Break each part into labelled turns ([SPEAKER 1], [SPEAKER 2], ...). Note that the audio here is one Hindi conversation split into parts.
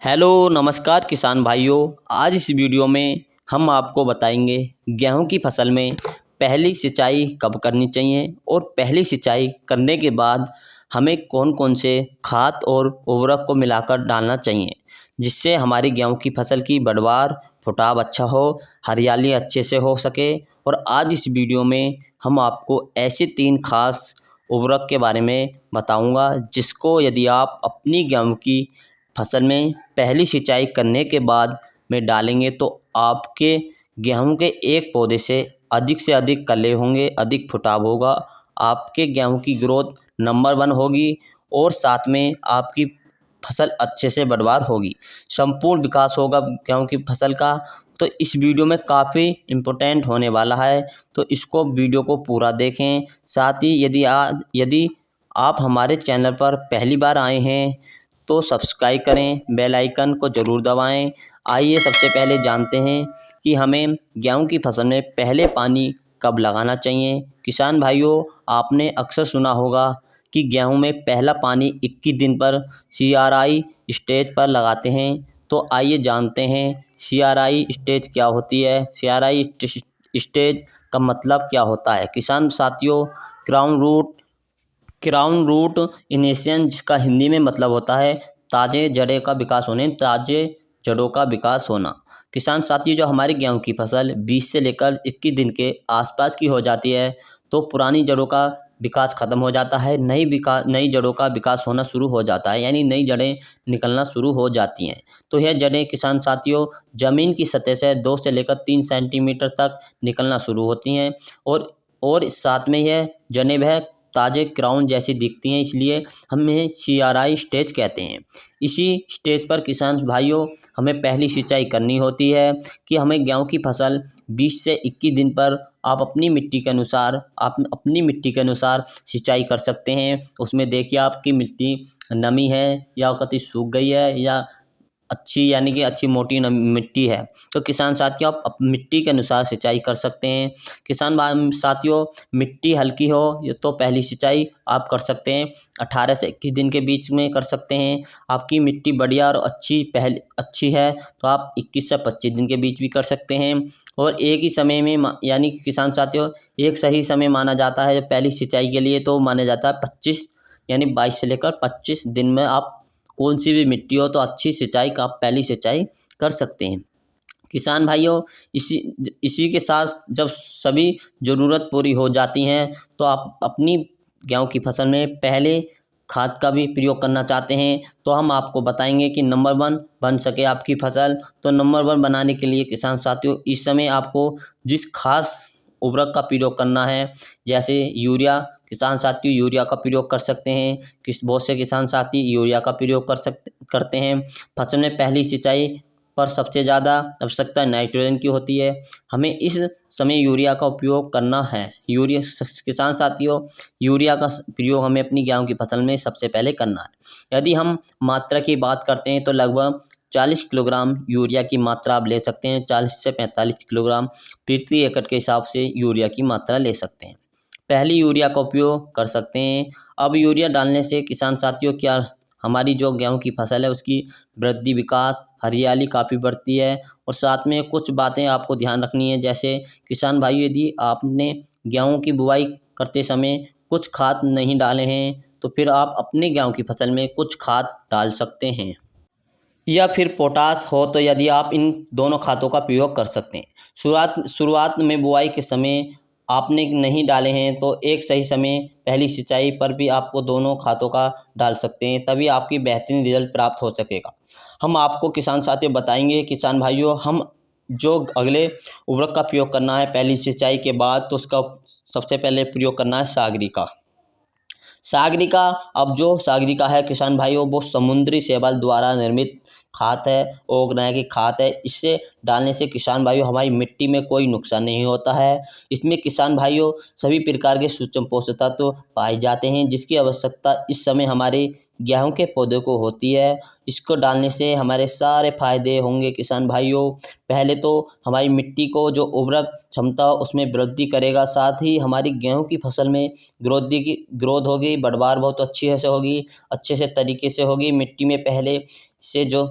[SPEAKER 1] हेलो नमस्कार किसान भाइयों। आज इस वीडियो में हम आपको बताएंगे गेहूं की फसल में पहली सिंचाई कब करनी चाहिए और पहली सिंचाई करने के बाद हमें कौन कौन से खाद और उर्वरक को मिलाकर डालना चाहिए जिससे हमारी गेहूं की फसल की पैदावार फुटाव अच्छा हो, हरियाली अच्छे से हो सके। और आज इस वीडियो में हम आपको ऐसे 3 खास उर्वरक के बारे में बताऊंगा जिसको यदि आप अपनी गेहूं की फसल में पहली सिंचाई करने के बाद में डालेंगे तो आपके गेहूं के एक पौधे से अधिक कले होंगे, अधिक फुटाव होगा, आपके गेहूं की ग्रोथ नंबर 1 होगी और साथ में आपकी फसल अच्छे से पैदावार होगी, संपूर्ण विकास होगा गेहूं की फसल का। तो इस वीडियो में काफ़ी इम्पोर्टेंट होने वाला है, तो इसको वीडियो को पूरा देखें। साथ ही यदि आप हमारे चैनल पर पहली बार आए हैं तो सब्सक्राइब करें, बेल आइकन को ज़रूर दबाएं। आइए सबसे पहले जानते हैं कि हमें गेहूं की फसल में पहले पानी कब लगाना चाहिए। किसान भाइयों, आपने अक्सर सुना होगा कि गेहूं में पहला पानी 21 दिन पर CRI स्टेज पर लगाते हैं। तो आइए जानते हैं CRI स्टेज क्या होती है, CRI स्टेज का मतलब क्या होता है। किसान साथियों, क्राउन रूट इनिशिएशन, जिसका हिंदी में मतलब होता है ताज़े जड़े का विकास होने, ताज़े जड़ों का विकास होना। किसान साथियों, जो हमारी गेहूं की फसल 20 से लेकर 21 दिन के आसपास की हो जाती है तो पुरानी जड़ों का विकास खत्म हो जाता है, नई जड़ों का विकास होना शुरू हो जाता है, यानी नई जड़ें निकलना शुरू हो जाती हैं। तो यह जड़ें किसान साथियों ज़मीन की सतह से 2 से लेकर 3 सेंटीमीटर तक निकलना शुरू होती हैं और साथ में यह जड़ें वह ताज़े क्राउन जैसी दिखती हैं, इसलिए हमें CRI स्टेज कहते हैं। इसी स्टेज पर किसान भाइयों हमें पहली सिंचाई करनी होती है कि हमें गेहूं की फसल 20 से 21 दिन पर आप अपनी मिट्टी के अनुसार सिंचाई कर सकते हैं। उसमें देखिए आपकी मिट्टी नमी है या कतई सूख गई है या अच्छी यानी कि अच्छी मोटी मिट्टी है। तो किसान साथियों आप मिट्टी के अनुसार सिंचाई कर सकते हैं। साथियों, मिट्टी हल्की हो तो पहली सिंचाई आप कर सकते हैं 18 से 21 दिन के बीच में कर सकते हैं। आपकी मिट्टी बढ़िया और अच्छी है तो आप 21 से 25 दिन के बीच भी कर सकते हैं। और एक ही समय में यानी कि किसान साथियों एक सही समय माना जाता है पहली सिंचाई के लिए, तो माना जाता है 25 यानी 22 से लेकर 25 दिन में आप कौन सी भी मिट्टी हो तो अच्छी सिंचाई का आप पहली सिंचाई कर सकते हैं। किसान भाइयों, इसी के साथ जब सभी ज़रूरत पूरी हो जाती हैं तो आप अपनी गेहूं की फसल में पहले खाद का भी प्रयोग करना चाहते हैं तो हम आपको बताएंगे कि नंबर 1 बन सके आपकी फसल। तो नंबर 1 बनाने के लिए किसान साथियों इस समय आपको जिस खास उर्वरक का प्रयोग करना है, जैसे यूरिया, किसान साथियों यूरिया का प्रयोग कर सकते हैं। बहुत से किसान साथी यूरिया का प्रयोग करते हैं। फसल में पहली सिंचाई पर सबसे ज़्यादा आवश्यकता नाइट्रोजन की होती है, हमें इस समय यूरिया का उपयोग करना है। किसान साथियों यूरिया का प्रयोग हमें अपनी गेहूं की फसल में सबसे पहले करना है। यदि हम मात्रा की बात करते हैं तो लगभग 40 किलोग्राम यूरिया की मात्रा आप ले सकते हैं। 40 से 45 किलोग्राम प्रति एकड़ के हिसाब से यूरिया की मात्रा ले सकते हैं। पहली यूरिया का उपयोग कर सकते हैं। अब यूरिया डालने से किसान साथियों क्या हमारी जो गेहूं की फसल है उसकी वृद्धि, विकास, हरियाली काफ़ी बढ़ती है। और साथ में कुछ बातें आपको ध्यान रखनी है, जैसे किसान भाई यदि आपने गेहूं की बुआई करते समय कुछ खाद नहीं डाले हैं तो फिर आप अपने गेहूं की फसल में कुछ खाद डाल सकते हैं, या फिर पोटाश हो तो यदि आप इन दोनों खादों का प्रयोग कर सकते हैं। शुरुआत में बुआई के समय आपने नहीं डाले हैं तो एक सही समय पहली सिंचाई पर भी आपको दोनों खादों का डाल सकते हैं, तभी आपकी बेहतरीन रिजल्ट प्राप्त हो सकेगा। हम आपको किसान साथियों बताएंगे किसान भाइयों हम जो अगले उर्वरक का प्रयोग करना है पहली सिंचाई के बाद, तो उसका सबसे पहले प्रयोग करना है सागरिका। अब जो सागरिका है किसान भाइयों वो समुद्री शैवाल द्वारा निर्मित खाद है, ऑर्गेनिक खाद है। इससे डालने से किसान भाइयों हमारी मिट्टी में कोई नुकसान नहीं होता है। इसमें किसान भाइयों सभी प्रकार के सूक्ष्म पोषक तत्व पाए जाते हैं जिसकी आवश्यकता इस समय हमारे गेहूं के पौधे को होती है। इसको डालने से हमारे सारे फायदे होंगे किसान भाइयों। पहले तो हमारी मिट्टी को जो उर्वरक क्षमता उसमें वृद्धि करेगा, साथ ही हमारी गेहूं की फसल में ग्रोथ होगी, बढ़वार बहुत अच्छी से होगी, अच्छे से तरीके से होगी। मिट्टी में पहले से जो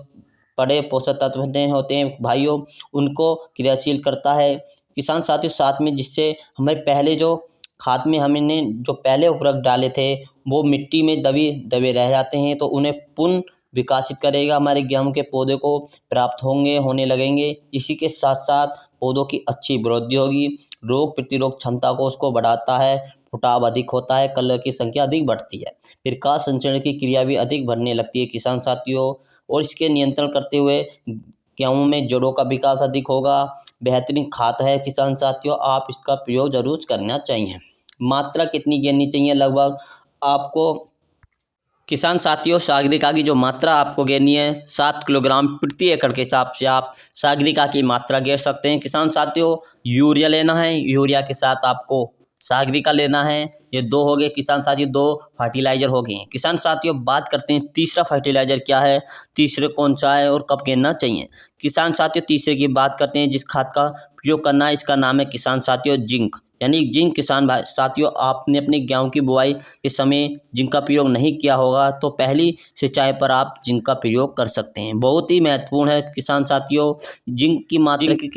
[SPEAKER 1] बड़े पोषक तत्व होते हैं भाइयों, उनको क्रियाशील करता है किसान साथियों। साथ में जिससे हमें पहले जो खाद में हमने जो पहले उर्वरक डाले थे वो मिट्टी में दबे रह जाते हैं, तो उन्हें पुनः विकासित करेगा, हमारे गेहूं के पौधे को प्राप्त होने लगेंगे। इसी के साथ साथ पौधों की अच्छी वृद्धि होगी, रोग प्रतिरोध क्षमता को उसको बढ़ाता है, फुटाव अधिक होता है, कलर की संख्या अधिक बढ़ती है, प्रकाश संचरण की क्रिया भी अधिक बढ़ने लगती है किसान साथियों। और इसके नियंत्रण करते हुए गेहूं में जड़ों का विकास अधिक होगा। बेहतरीन खाद है किसान साथियों, आप इसका प्रयोग जरूर करना चाहिए। मात्रा कितनी गिरनी चाहिए? लगभग आपको किसान साथियों सागरिका की जो मात्रा आपको गिरनी है 7 किलोग्राम प्रति एकड़ के हिसाब से आप सागरिका की मात्रा गिर सकते हैं। किसान साथियों यूरिया लेना है, यूरिया के साथ आपको सागरिका लेना है। ये दो हो गए किसान साथियों, दो फर्टिलाइजर हो गए। किसान साथियों बात करते हैं तीसरा फर्टिलाइजर क्या है, तीसरे कौन सा है और कब गिरना चाहिए। किसान साथियों तीसरे की बात करते हैं जिस खाद का प्रयोग करना है, इसका नाम है किसान साथियों जिंक, यानी जिंक। किसान भाई साथियों आपने अपने गेहूं की बुआई के समय जिंक का प्रयोग नहीं किया होगा तो पहली सिंचाई पर आप जिंक का प्रयोग कर सकते हैं, बहुत ही महत्वपूर्ण है किसान साथियों। जिंक की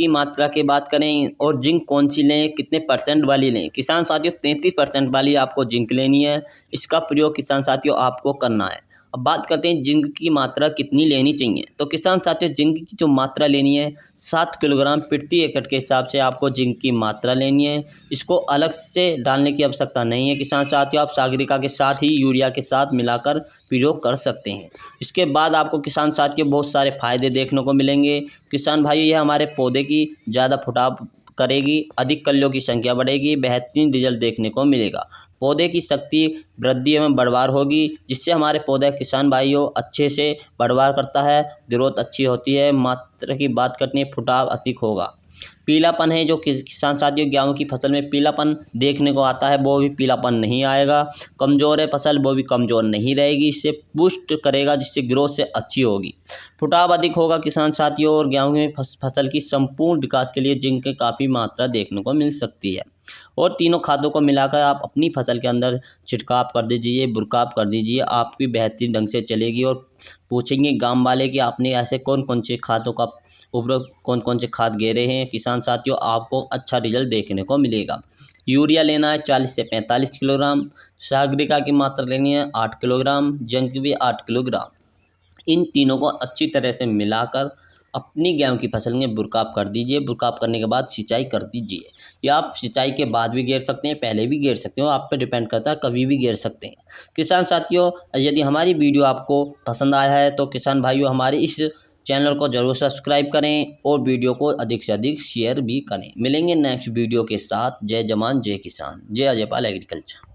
[SPEAKER 1] मात्रा की बात करें और जिंक कौन सी लें, कितने परसेंट वाली लें। किसान साथियों 33% वाली आपको जिंक लेनी है, इसका प्रयोग किसान साथियों आपको करना है। अब बात करते हैं जिंक की मात्रा कितनी लेनी चाहिए। तो किसान साथियों जिंक की जो मात्रा लेनी है 7 किलोग्राम प्रति एकड़ के हिसाब से आपको जिंक की मात्रा लेनी है। इसको अलग से डालने की आवश्यकता नहीं है किसान साथियों, आप सागरिका के साथ ही यूरिया के साथ मिलाकर प्रयोग कर सकते हैं। इसके बाद आपको किसान साथियों बहुत सारे फायदे देखने को मिलेंगे। किसान भाई ये हमारे पौधे की ज़्यादा फुटाव करेगी, अधिक कलियों की संख्या बढ़ेगी, बेहतरीन रिजल्ट देखने को मिलेगा, पौधे की शक्ति वृद्धि एवं बढ़वार होगी, जिससे हमारे पौधे किसान भाइयों अच्छे से बढ़वार करता है, ग्रोथ अच्छी होती है। मात्रा की बात करते हैं फुटाव अधिक होगा। पीलापन है जो किसान साथियों गेहूं की फसल में पीलापन देखने को आता है वो भी पीलापन नहीं आएगा। कमज़ोर है फसल वो भी कमज़ोर नहीं रहेगी, इससे बूस्ट करेगा जिससे ग्रोथ से अच्छी होगी। फुटाव अधिक होगा किसान साथियों, और गेहूं में फसल की संपूर्ण विकास के लिए जिंक की काफ़ी मात्रा देखने को मिल सकती है। और तीनों खादों को मिलाकर आप अपनी फसल के अंदर छिड़काव कर दीजिए, बुरकाव कर दीजिए, आपकी बेहतरीन ढंग से चलेगी। और पूछेंगे गांव वाले कि आपने ऐसे कौन कौन से खादों का उपयोग, कौन कौन से खाद गेरे हैं, किसान साथियों आपको अच्छा रिजल्ट देखने को मिलेगा। यूरिया लेना है 40 से 45 किलोग्राम, सागरिका की मात्रा लेनी है 8 किलोग्राम, जिंक भी 8 किलोग्राम। इन तीनों को अच्छी तरह से मिलाकर अपनी गेहूं की फसल में बुरकाव कर दीजिए। बुरकाव करने के बाद सिंचाई कर दीजिए, या आप सिंचाई के बाद भी गेर सकते हैं, पहले भी गेर सकते हो, आप पे डिपेंड करता है, कभी भी गेर सकते हैं। किसान साथियों यदि हमारी वीडियो आपको पसंद आया है तो किसान भाइयों हमारे इस चैनल को जरूर सब्सक्राइब करें और वीडियो को अधिक से अधिक शेयर भी करें। मिलेंगे नेक्स्ट वीडियो के साथ। जय जवान जय किसान, जय अजय पाल एग्रीकल्चर।